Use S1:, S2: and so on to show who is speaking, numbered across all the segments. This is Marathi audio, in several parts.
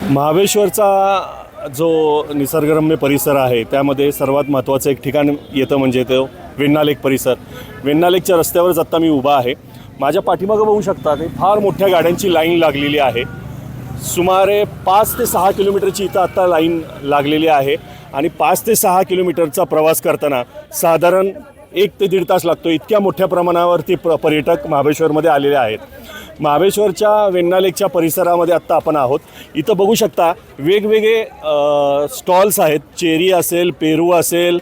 S1: महाबळेश्वरचा जो निसर्गरम्य परिसर आहे त्यामध्ये सर्वात महत्त्वाचं एक ठिकाण येतं म्हणजे तो वेण्णा लेक परिसर. वेण्णा लेकच्या रस्त्यावरच आत्ता मी उभा आहे. माझ्या पाठीमागं बघू शकता ते फार मोठ्या गाड्यांची लाईन लागलेली आहे. सुमारे 5 ते 6 किलोमीटरची इथं आत्ता लाईन लागलेली आहे आणि 5 ते 6 किलोमीटरचा प्रवास करताना साधारण 1 ते 1.5 तास लागतो. इतक्या मोठ्या प्रमाणावरती पर्यटक महाबळेश्वरमध्ये आलेले आहेत. महाबळेश्वरच्या वेण्णा लेकच्या परिसरामध्ये आत्ता आपण आहोत. इथं बघू शकता वेगवेगळे स्टॉल्स आहेत. चेरी असेल, पेरू असेल,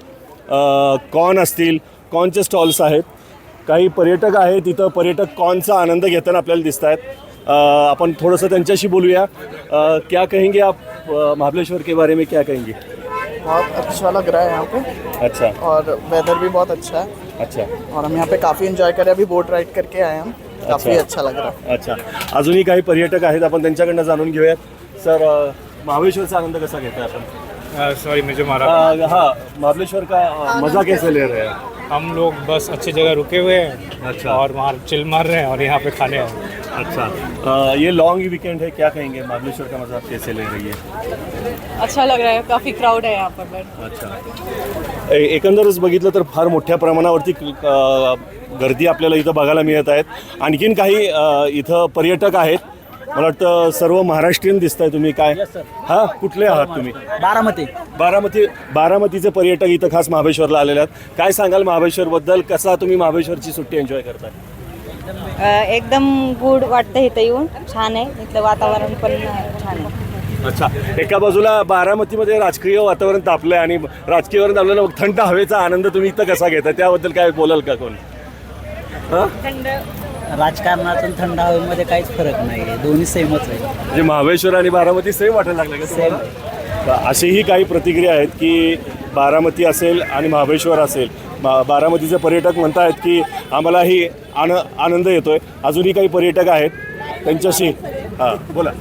S1: कॉर्न असतील, कॉर्नचे स्टॉल्स आहेत. काही पर्यटक आहेत इथं. पर्यटक कॉर्नचा आनंद घेताना आपल्याला दिसत आहेत. अपन थोड़ा त्यांच्याशी बोलूया. क्या कहेंगे आप महाबलेश्वर के बारे में, क्या कहेंगे?
S2: बहुत अच्छा लग रहा है यहाँ पे.
S1: अच्छा.
S2: और वेदर भी बहुत अच्छा है.
S1: अच्छा.
S2: और हम यहाँ पे काफ़ी एंजॉय करें. अभी बोट राइड करके आए हम. काफ़ी अच्छा लग रहा है.
S1: अच्छा. अजूनही काही पर्यटक आहेत, आपण त्यांच्याकडनं जाणून घेऊयात. सर, महाबळेश्वरचा आनंद कसा घेताय आपण?
S3: सॉरी मुझे मारा.
S1: हाँ, महाबलेश्वर का मज़ा कैसे ले रहे हैं?
S3: हम लोग बस अच्छी जगह रुके हुए हैं.
S1: अच्छा.
S3: और वहाँ चिल मार रहे हैं और यहाँ पे खाने हैं.
S1: अच्छा. ये लॉन्ग वीकेंड है, क्या कहेंगे महाबलेश्वर का मज़ा कैसे ले रही है?
S4: अच्छा लग रहा है. काफ़ी क्राउड है यहाँ पर.
S1: अच्छा. एकंदरच बघितलं तर फार मोठ्या प्रमाणावरती गर्दी आपल्याला इथं बघायला मिळत आहेत. आणखीन काही इथं पर्यटक आहेत. मला वाटतं सर्व महाराष्ट्रीयन दिसत आहे. तुम्ही काय? हां, कुठले आहात तुम्ही? बारामतीचे पर्यटक इथं खास महाबळेश्वरला आलेले आहेत. काय सांगाल महाबळेश्वरबद्दल? कसा तुम्ही महाबळेश्वरची सुट्टी एन्जॉय करताय?
S4: एकदम गुड वाटतं इथं येऊन. छान आहे इथलं वातावरण पण छान आहे.
S1: अच्छा. एका बाजूला बारामतीमध्ये राजकीय वातावरण तापलं आहे आणि राजकीय वातावरण तापलं, मग थंड हवेचा आनंद तुम्ही इथं कसा घेता? त्याबद्दल काय बोलाल का कोण?
S4: थंड
S5: राजकारणातून थंड हवेमध्ये काहीच फरक नाही आहे. दोन्ही सेमच आहे.
S1: म्हणजे महाबळेश्वर आणि बारामती सेम वाटायला लागलं का
S5: सेम.
S1: अशीही काही प्रतिक्रिया आहेत की बारामती असेल आणि महाबळेश्वर असेल, बारामतीचे पर्यटक म्हणत आहेत की आम्हालाही आनंद येतो आहे. अजूनही काही पर्यटक आहेत त्यांच्याशी. हां, बोला.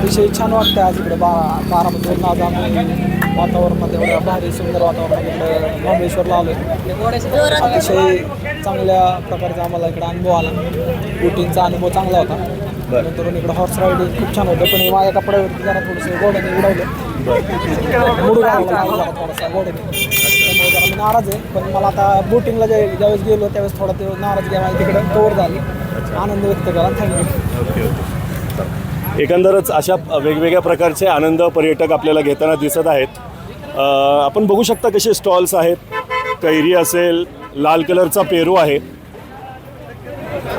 S2: विषय छान वाटतं आज इकडे बारामतीवरून आज आम्ही वातावरणामध्ये एवढं भारी सुंदर वातावरणामध्ये महाबळेश्वरला आलो. अतिशय चांगल्या प्रकारचा आम्हाला इकडे अनुभव आला. बोटिंगचा अनुभव चांगला होता. नंतर इकडे हॉर्स रायडिंग खूप छान होतं. पण माझ्या कपड्यावरती जरा थोडंसं घोड्याने उडवलं. मुडू लागला थोडासा घोड्याने. त्यामुळे जरा मी नाराज आहे. पण मला आता बोटिंगला ज्यावेळेस गेलो त्यावेळेस थोडा ते नाराज घ्या तिकडे कवर झाली. आनंद व्यक्त करा. थँक्यू.
S1: ओके. एकंदरच अशा वेगवेगळ्या प्रकारचे आनंद पर्यटक आपल्याला घेताना दिसत आहेत. आपण बघू शकता कसे स्टॉल्स आहेत. कैरी असेल, लाल कलरचा पेरू आहे.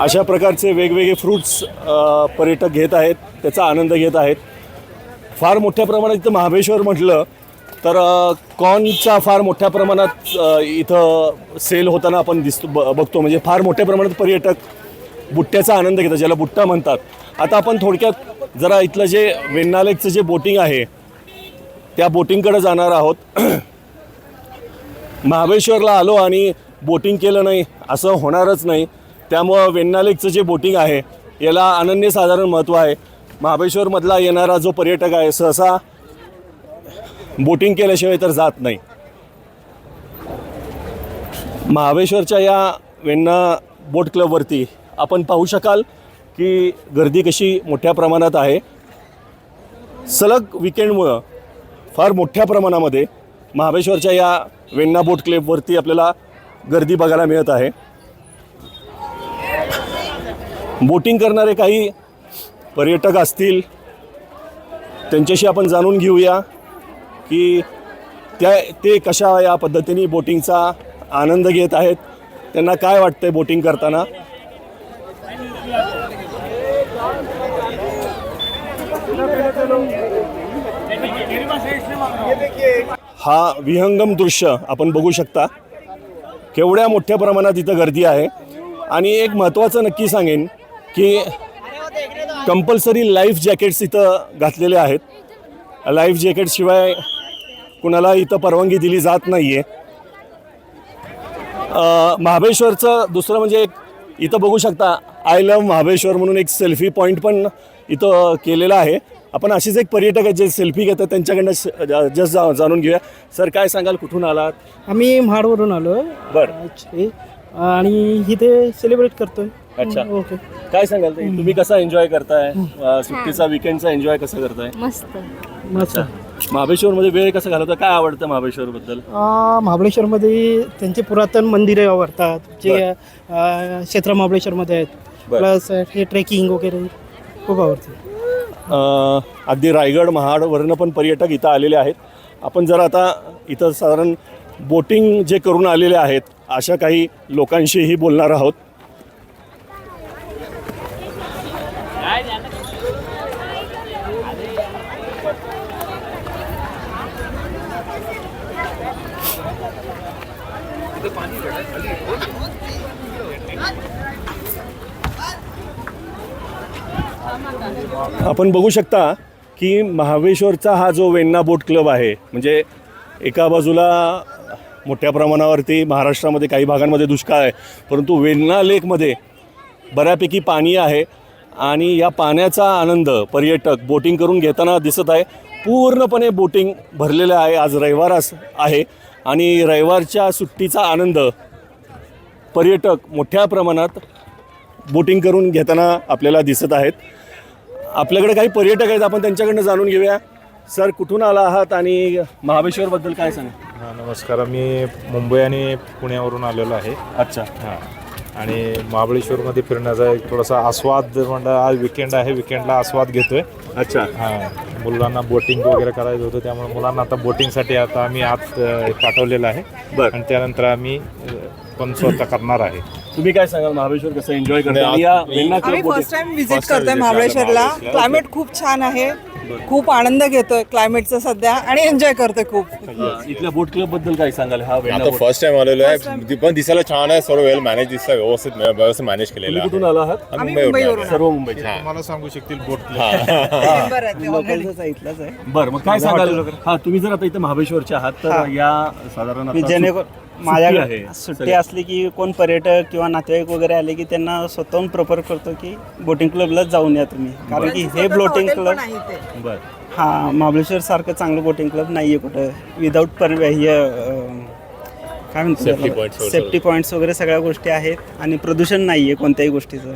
S1: अशा प्रकारचे वेगवेगळे फ्रूट्स पर्यटक घेत आहेत, त्याचा आनंद घेत आहेत. फार मोठ्या प्रमाणात इथं महाबळेश्वर म्हटलं तर कॉर्नचा फार मोठ्या प्रमाणात इथं सेल होताना आपण बघतो. म्हणजे फार मोठ्या प्रमाणात पर्यटक बुट्ट्याचा आनंद घेतात, ज्याला बुट्टा म्हणतात. आता आपण थोडक्यात जरा इथलं जे वेण्णा लेकचं जे बोटिंग आहे त्या बोटिंगकडे जाणार आहोत. महाबळेश्वरला आलो आणि बोटिंग केलं नाही असं होणारच नाही. त्यामुळं वेण्णा लेकचं जे बोटिंग आहे याला अनन्यसाधारण महत्त्व आहे. महाबळेश्वरमधला येणारा जो पर्यटक आहे सहसा बोटिंग केल्याशिवाय तर जात नाही. महाबळेश्वरच्या या वेण्णा बोट क्लबवरती आपण पाहू शकाल की गर्दी कशी मोठ्या प्रमाणात आहे. सलग विकेंडमुळं फार मोठ्या प्रमाणामध्ये महाबळेश्वरच्या या वेण्णा बोट क्लबवरती आपल्याला गर्दी बघायला मिळत आहे. बोटिंग करणारे काही पर्यटक असतील, त्यांच्याशी आपण जाणून घेऊया की ते कशा या पद्धतीने बोटिंगचा आनंद घेत आहेत, त्यांना काय वाटतंय बोटिंग करताना. हा विहंगम दृश्य आपण बघू शकता. केवढ्या मोठ्या प्रमाणात इथं गर्दी आहे. आणि एक महत्त्वाचं नक्की सांगेन की कंपल्सरी लाईफ जॅकेट्स इथं घातलेले आहेत. लाईफ जॅकेटशिवाय कुणाला इथं परवानगी दिली जात नाही आहे. महाबळेश्वरचं दुसरं म्हणजे एक इथं बघू शकता आय लव्ह महाबळेश्वर म्हणून एक सेल्फी पॉईंट पण इथं केलेला आहे. आपण असेच एक पर्यटक आहेत जे सेल्फी घेतात, त्यांच्याकडनं जस्ट जाणून घेऊया. सर, काय सांगाल, कुठून आलात?
S6: आम्ही महाडवरून आलो.
S1: बरं.
S6: आणि इथे सेलिब्रेट करतोय.
S1: अच्छा
S2: ओके.
S1: काय सांगाल ताई? तुम्ही कसा एन्जॉय करताय सुट्टीचा वीकेंडचा एन्जॉय कसं करताय?
S4: मस्त.
S2: मस्त.
S1: महाबळेश्वरमध्ये वेळ कसं घालवता? काय आवडतं महाबळेश्वर बद्दल?
S2: महाबळेश्वरमध्ये त्यांचे पुरातन मंदिरे आवडतात जे क्षेत्र महाबळेश्वरमध्ये आहेत.
S1: बरं.
S2: प्लस हे ट्रेकिंग वगैरे खूप आवडते.
S1: अगदी रायगड महाडवरनं पण पर्यटक इथं आलेले आहेत. आपण जर आता इथं साधारण बोटिंग जे करून आलेले आहेत अशा काही लोकांशीही बोलणार आहोत. आपण बघू शकता की महाबळेश्वरचा हा जो वेण्णा बोट क्लब आहे, म्हणजे एका बाजूला मोठ्या प्रमाणावरती महाराष्ट्रामध्ये काही भागांमध्ये दुष्काळ आहे, परंतु वेण्णा लेकमध्ये बऱ्यापैकी पाणी आहे आणि या पाण्याचा आनंद पर्यटक बोटिंग करून घेताना दिसत आहे. पूर्णपणे बोटिंग भरलेलं आहे. आज रविवार आहे आणि रविवारच्या सुट्टीचा आनंद पर्यटक मोठ्या प्रमाणात बोटिंग करून घेताना आपल्याला दिसत आहेत. आपल्याकडे काही पर्यटक आहेत, आपण त्यांच्याकडनं जाणून घेऊया. सर, कुठून आला आहात आणि महाबळेश्वरबद्दल काय सांगा?
S6: हां, नमस्कार. मी मुंबई आणि पुण्यावरून आलेलो आहे.
S1: अच्छा.
S6: हां, आणि महाबळेश्वरमध्ये फिरण्याचा एक थोडासा आस्वाद म्हणलं. आज विकेंड आहे, विकेंडला आस्वाद घेतोय.
S1: अच्छा.
S6: हां, मुलांना बोटिंग वगैरे करायचं होतं, त्यामुळे मुलांना आता बोटिंगसाठी आता आम्ही आत पाठवलेलं आहे.
S1: बरं.
S6: आणि त्यानंतर आम्ही पण स्वतः करणार आहे.
S1: तुम्ही काय सांगाल? महाबळेश्वर कसं एन्जॉय करता?
S7: आम्ही फर्स्ट टाइम विजिट करतोय महाबळेश्वरला. क्लायमेट खूप छान आहे, खूप आनंद घेतोय क्लायमेटचा सध्या आणि एन्जॉय करतोय खूप.
S1: इथल्या बोट क्लब बद्दल काय सांगाल? हा वेण्णा
S8: आता
S1: बोट.
S8: फर्स्ट टाइम आलेलो आहे. ती पण दिसायला छान आहे, सर्व वेल मॅनेज दिसतं, व्यवस्थित मॅनेज केलेलं
S1: तुम्ही
S8: आहे.
S1: कुठून आला आहात?
S8: आम्ही मुंबईवरून
S1: सर्व मुंबईचे.
S6: तुम्हाला सांगू शकतील बोट
S2: इथलाच आहे.
S1: बरं, मग काय सांगाल? हा, तुम्ही जर आता इथं महाबळेश्वरचे आहात तर या साधारण आता
S5: जेणेकरून
S1: सुट्टी
S5: माझ्याकडे
S1: आहे.
S5: सुट्टी असली की कोण पर्यटक किंवा नातेवाईक वगैरे आले की त्यांना स्वतःहून प्रोपर करतो की बोटिंग क्लबलाच जाऊन या तुम्ही, कारण की हे बोटिंग क्लब
S1: बरं.
S5: हा महाबळेश्वर सारखं चांगलं बोटिंग क्लब नाही आहे कुठं. विदाऊट काय
S8: Safety
S5: म्हणतो
S8: points
S5: सेफ्टी पॉईंट्स वगैरे सगळ्या गोष्टी आहेत आणि प्रदूषण नाही आहे कोणत्याही गोष्टीचं.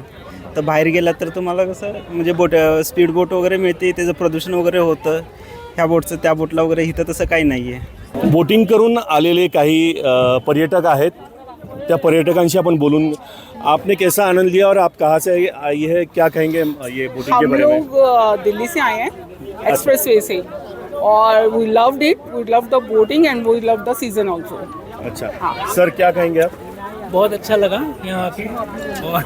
S5: तर बाहेर गेलात तर तुम्हाला कसं म्हणजे स्पीड बोट वगैरे मिळते, त्याचं प्रदूषण वगैरे होतं ह्या बोटचं त्या बोटला वगैरे. इथं तसं काही नाही आहे.
S1: बोटिंग करून आलेले काही पर्यटक आहेत, त्या पर्यटकांशी आपण बोलून. आपने कैसा आनंद लिया और आप कहाँ से आई है, क्या कहेंगे ये बोटिंग के
S9: हम
S1: बारे में?
S9: लोग दिल्ली से आए हैं एक्सप्रेसवे से, और we loved it. We love the boating and we love the season also.
S1: अच्छा. सर, क्या कहेंगे आप?
S10: बहुत अच्छा लगा यहाँ पे, और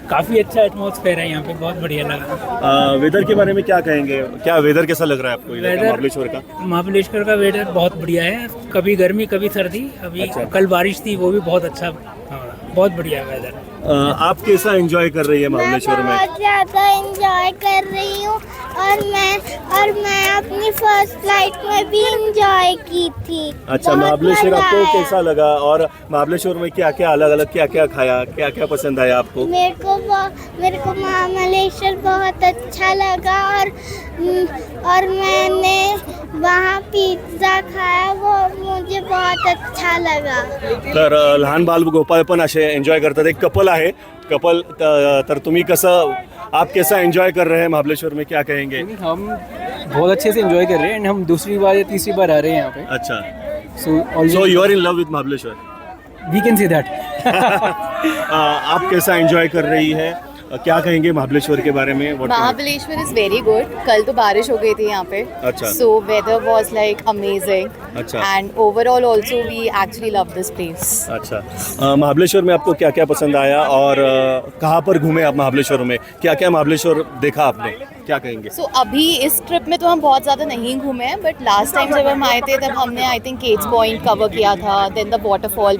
S10: काफ़ी अच्छा एटमॉस्फेयर है यहाँ पे, बहुत बढ़िया लगा.
S1: वेदर के बारे में क्या कहेंगे? क्या वेदर कैसा लग रहा है आपको इधर का,
S10: वेदर-
S1: महाबळेश्वर का?
S10: महाबलेश्वर का वेदर बहुत बढ़िया है, कभी गर्मी कभी सर्दी. अभी
S1: अच्छा.
S10: कल बारिश थी, वो भी बहुत अच्छा. हाँ, बहुत बढ़िया वेदर.
S1: आप कैसा एंजॉय कर रही है महाबळेश्वर में?
S11: बहुत ज़्यादा एंजॉय कर रही हूँ, और मैं अपनी फर्स्ट फ्लाइट में भी एंजॉय की थी.
S1: अच्छा.
S11: बहुत
S1: महाबळेश्वर
S11: मजा
S1: आपको
S11: आया.
S1: कैसा लगा और महाबळेश्वर में क्या क्या अलग अलग क्या क्या खाया, क्या क्या पसंद आया आपको?
S11: मेरे को महाबलेश्वर बहुत अच्छा लगा, और मैंने वहाँ पिज्ज़ा खाया, वो मुझे बहुत अच्छा लगा.
S1: तर लहान बाल गोपाळ पण असे एन्जॉय करतात. एक कपल आहे, कपल. तर तुम्ही कसं, आप कैसा एंजॉय कर रहे हैं महाबलेश्वर में, क्या कहेंगे?
S2: हम बहुत अच्छे से एंजॉय कर रहे हैं एंड हम दूसरी बार या तीसरी बार आ रहे हैं यहाँ पे.
S1: अच्छा.
S2: So
S1: so you are in love with Mahabaleshwar.
S2: We can say that.
S1: आप कैसा एंजॉय कर रही है, क्या कहेंगे महाबलेश्वर के बारे में?
S4: Mahabaleshwar is very good. कल तो बारिश हो गई थी यहाँ पे,
S1: अच्छा.
S4: So weather was like amazing.
S1: अच्छा.
S4: And overall also we actually love this place.
S1: अच्छा. महाबलेश्वर में आपको क्या क्या पसंद आया और कहाँ पर घूमे आप महाबलेश्वर में? क्या क्या महाबलेश्वर देखा आपने, क्या कहेंगे?
S4: सो अभी इस ट्रिप में तो हम बहुत ज़्यादा नहीं घूमे हैं, बट लास्ट टाइम जब हम आए थे तब हमने I think Kate's point cover किया था. Then the waterfall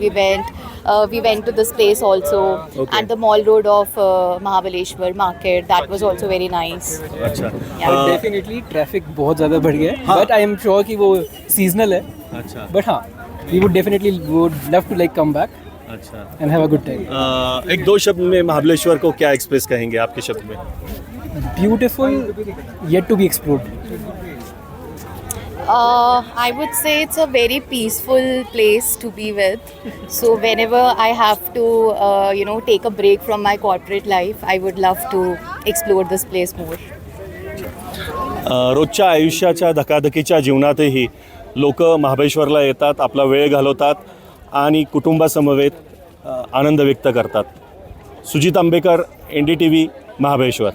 S4: we went to this place also.
S1: Okay.
S4: And the mall road of Mahabaleshwar market, that was also very nice.
S1: अच्छा.
S2: डेफिनेटली ट्रैफिक बहुत ज़्यादा बढ़ गया है,
S1: हाँ.
S2: बट आई एम श्योर कि वो सीजनल है.
S1: अच्छा.
S2: बट हाँ, we would definitely would love to like come back
S1: अच्छा.
S2: And have a good time.
S1: एक दो शब्द में महाबलेश्वर को क्या एक्सप्रेस कहेंगे आपके शब्द में?
S2: Beautiful, yet to be explored.
S4: I would say it's a very peaceful place to be with. So whenever I have to, take a break from my corporate life, I would love to explore this place more.
S1: रोजच्या आयुष्याच्या धकाधकीच्या जीवनातही लोक महाबळेश्वरला येतात, आपला वेळ घालवतात आणि कुटुंबासमवेत आनंद व्यक्त करतात. सुजित आंबेकर, NDTV, महाबळेश्वर.